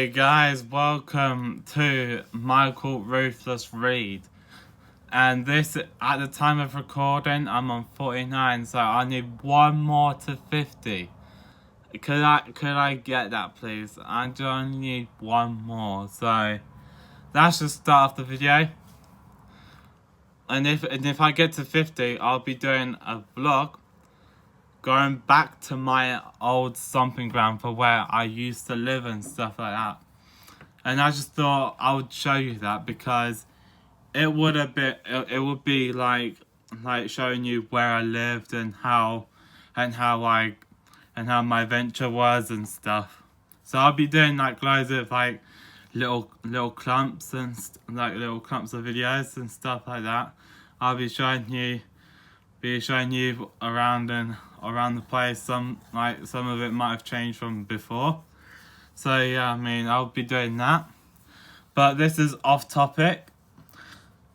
Hey guys, welcome to Michael Ruthless Reed. And this, at the time of recording, I'm on 49, so I need one more to 50. Could I get that, please? I only need one more, so that's just start off the video. And if I get to 50, I'll be doing a vlog going back to my old stomping ground for where I used to live and stuff like that. And I just thought I would show you that because it would be like showing you where I lived and how my venture was and stuff. So I'll be doing like loads of like little clumps and little clumps of videos and stuff like that. I'll be showing you around the place. Some of it might have changed from before. So yeah, I mean, I'll be doing that. But this is off topic.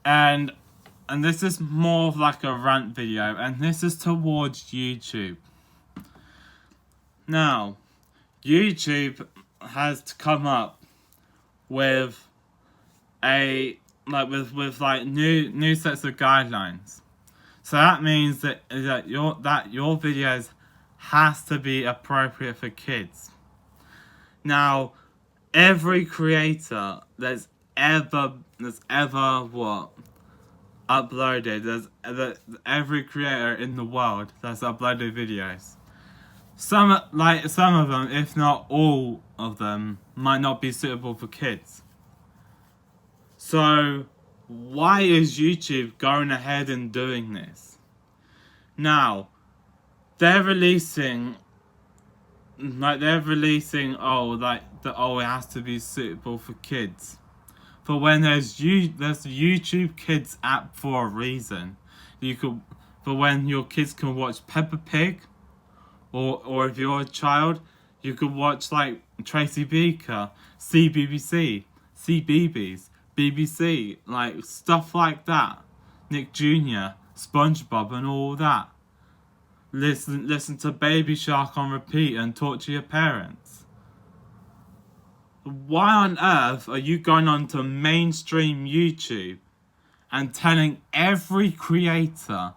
And this is more of like a rant video. And this is towards YouTube. Now, YouTube has to come up with new sets of guidelines. So that means that your videos has to be appropriate for kids. Now, every creator that's ever uploaded, every creator in the world that's uploaded videos, some of them, if not all of them, might not be suitable for kids. So why is YouTube going ahead and doing this? Now, they're releasing it has to be suitable for kids. For when there's the YouTube Kids app for a reason. For when your kids can watch Peppa Pig, or if you're a child, you could watch like Tracy Beaker, CBBC, CBeebies, BBC, like stuff like that. Nick Jr., SpongeBob and all that. Listen to Baby Shark on repeat and talk to your parents. Why on earth are you going on to mainstream YouTube and telling every creator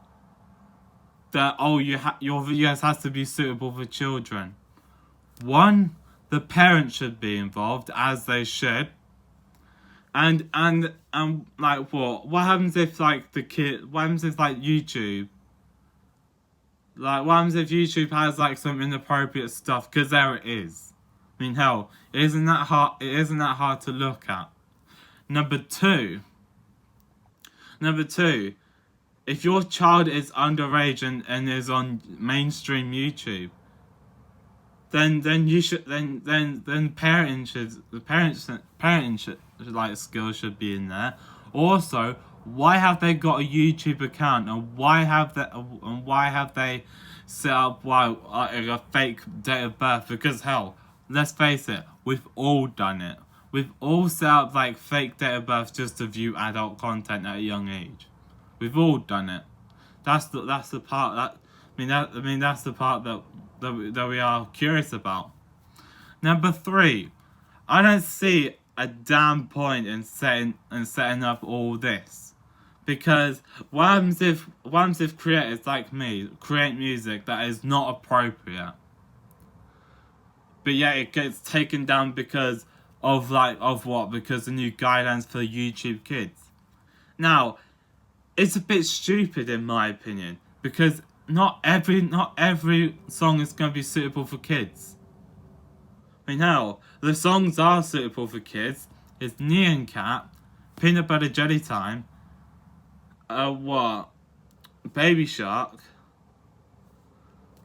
that your videos has to be suitable for children? One, the parents should be involved, as they should. And like what happens if like what happens if like YouTube, like what happens if YouTube has like some inappropriate stuff? Because there it is. I mean, hell, it isn't that hard to look at. Number two, if your child is underage and is on mainstream YouTube, then parenting like skills should be in there. Also, why have they got a YouTube account, and why have they set up a fake date of birth? Because hell, let's face it, we've all done it. We've all set up like fake date of birth just to view adult content at a young age. We've all done it. That's the part that's the part that we are curious about. Number three, I don't see a damn point in setting up all this, because what happens if creators like me create music that is not appropriate, but yet it gets taken down because of the new guidelines for YouTube Kids? Now, it's a bit stupid in my opinion, because not every song is going to be suitable for kids. I mean, hell, the songs are suitable for kids. It's Nyan Cat, Peanut Butter Jelly Time, Baby Shark,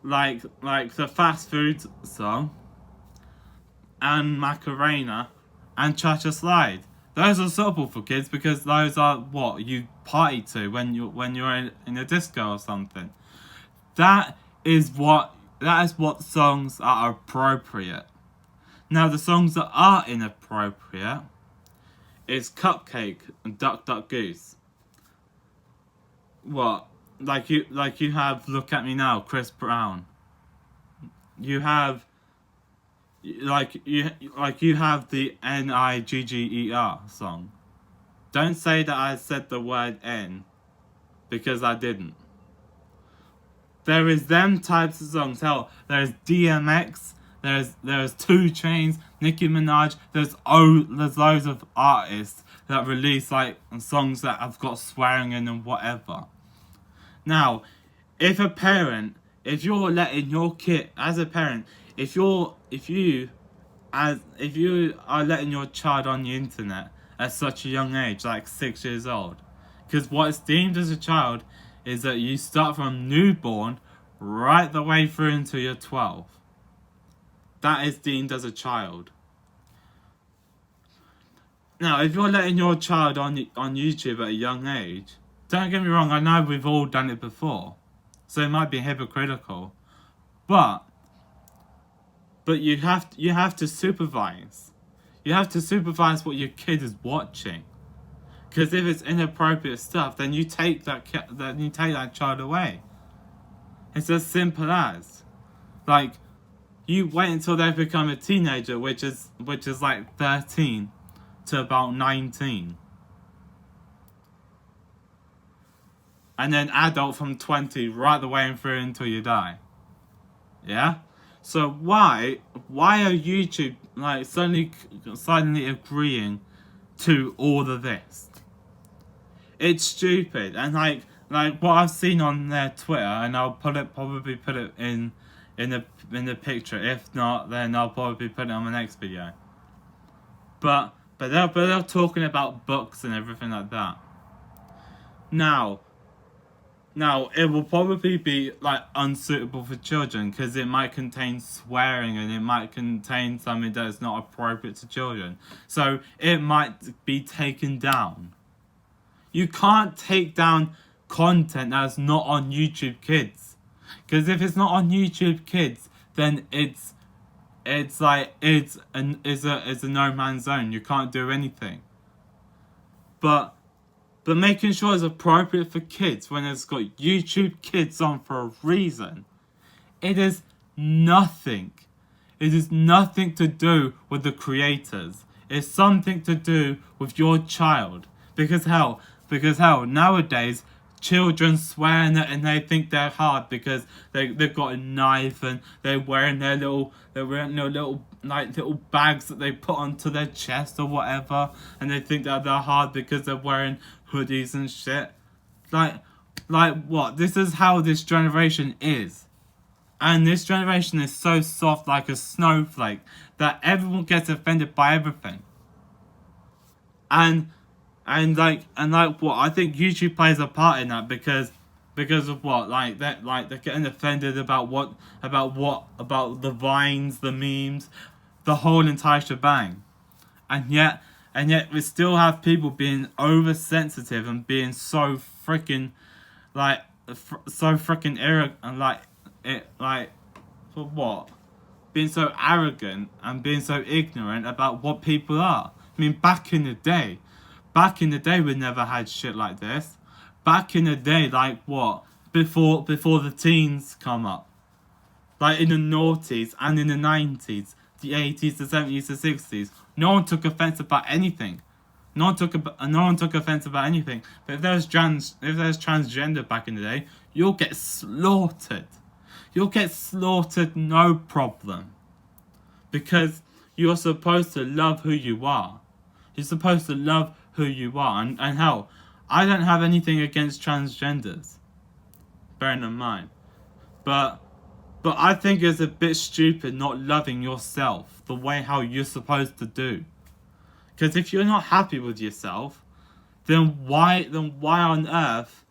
like the fast food song, and Macarena, and Cha-Cha Slide. Those are suitable for kids because those are what you party to when you're in a disco or something. That is what songs are appropriate. Now, the songs that are inappropriate is Cupcake and Duck Duck Goose. What? Like you have Look at Me Now, Chris Brown. You have you have the Nigger song. Don't say that I said the word N, because I didn't. There is them types of songs. Hell, there's DMX, there's 2 Chainz, Nicki Minaj. There's loads of artists that release like songs that have got swearing in and whatever. Now, if you're letting your kid, as a parent, if you are letting your child on the internet at such a young age, like 6 years old, because what is deemed as a child is that you start from newborn right the way through until you're 12. That is deemed as a child. Now, if you're letting your child on YouTube at a young age, don't get me wrong, I know we've all done it before, so it might be hypocritical, but you have to supervise. You have to supervise what your kid is watching, because if it's inappropriate stuff, then you take that child away. It's as simple as, like, you wait until they become a teenager, which is like 13 to about 19. And then adult from 20 right the way through until you die. Yeah? So why are YouTube like suddenly agreeing to all of this? It's stupid. And like what I've seen on their Twitter, and I'll probably put it in the picture. If not, then I'll probably put it on the next video. But they're talking about books and everything like that. Now, it will probably be like unsuitable for children because it might contain swearing and it might contain something that is not appropriate to children. So it might be taken down. You can't take down content that's not on YouTube Kids, because if it's not on YouTube Kids, then it's a no man's zone. You can't do anything. But making sure it's appropriate for kids when it's got YouTube Kids on for a reason, it is nothing. It is nothing to do with the creators. It's something to do with your child. Because hell, nowadays, children swear and they think they're hard because they've got a knife and they're wearing their little bags that they put onto their chest or whatever, and they think that they're hard because they're wearing hoodies and shit. Like what? This is how this generation is. And this generation is so soft like a snowflake that everyone gets offended by everything. And like what? I think YouTube plays a part in that because of what? They're getting offended about the vines, the memes, the whole entire shebang. And yet we still have people being oversensitive and being so freaking arrogant, for what? Being so arrogant and being so ignorant about what people are. I mean, back in the day, we never had shit like this. Back in the day, like what? Before the teens come up. Like in the noughties and in the 90s, the 80s, the 70s, the 60s. No one took offense about anything. No one took offense about anything. But if there's transgender back in the day, you'll get slaughtered. You'll get slaughtered, no problem. Because you're supposed to love who you are. You're supposed to love who you are. And hell, I don't have anything against transgenders, bearing in mind. But I think it's a bit stupid not loving yourself the way how you're supposed to do. Because if you're not happy with yourself, then why on earth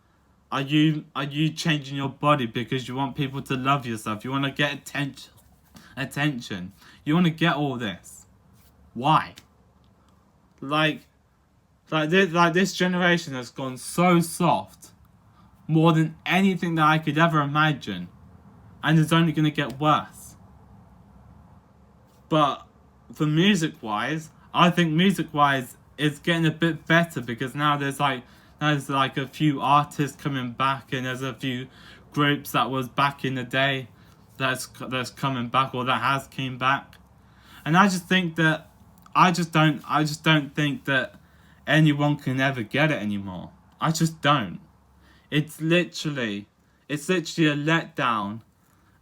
are you changing your body because you want people to love yourself? You want to get attention. You want to get all this. Why? Like this generation has gone so soft, more than anything that I could ever imagine, and it's only going to get worse. But for music-wise, I think music-wise it's getting a bit better because now there's like a few artists coming back, and there's a few groups that was back in the day that's coming back or that has came back. And I just think that I just don't think that anyone can ever get it anymore. I just don't. It's literally a letdown,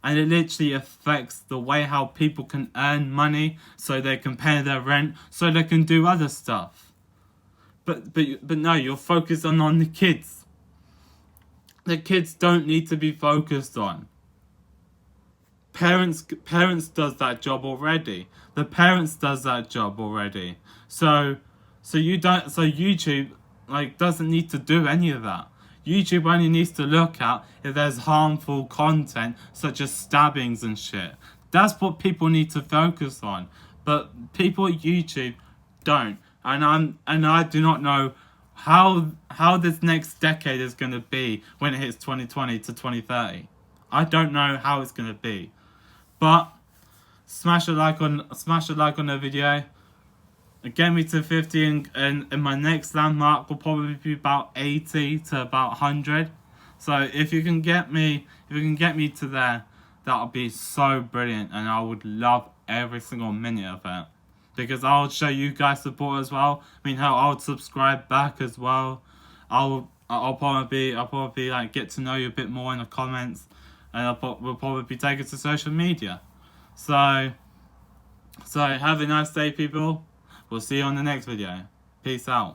and it literally affects the way how people can earn money, so they can pay their rent, so they can do other stuff. But no, you're focused on the kids. The kids don't need to be focused on. Parents does that job already. The parents does that job already. So YouTube doesn't need to do any of that. YouTube only needs to look at if there's harmful content such as stabbings and shit. That's what people need to focus on. But people at YouTube don't. And I do not know how this next decade is gonna be when it hits 2020 to 2030. I don't know how it's gonna be. But smash a like on the video. Get me to 50, and my next landmark will probably be about 80 to about 100. So if you can get me to there, that'll be so brilliant, and I would love every single minute of it, because I'll show you guys support as well. I mean, hell, I'll subscribe back as well. I'll probably like get to know you a bit more in the comments, and we'll probably be taken to social media. So have a nice day, people. We'll see you on the next video. Peace out.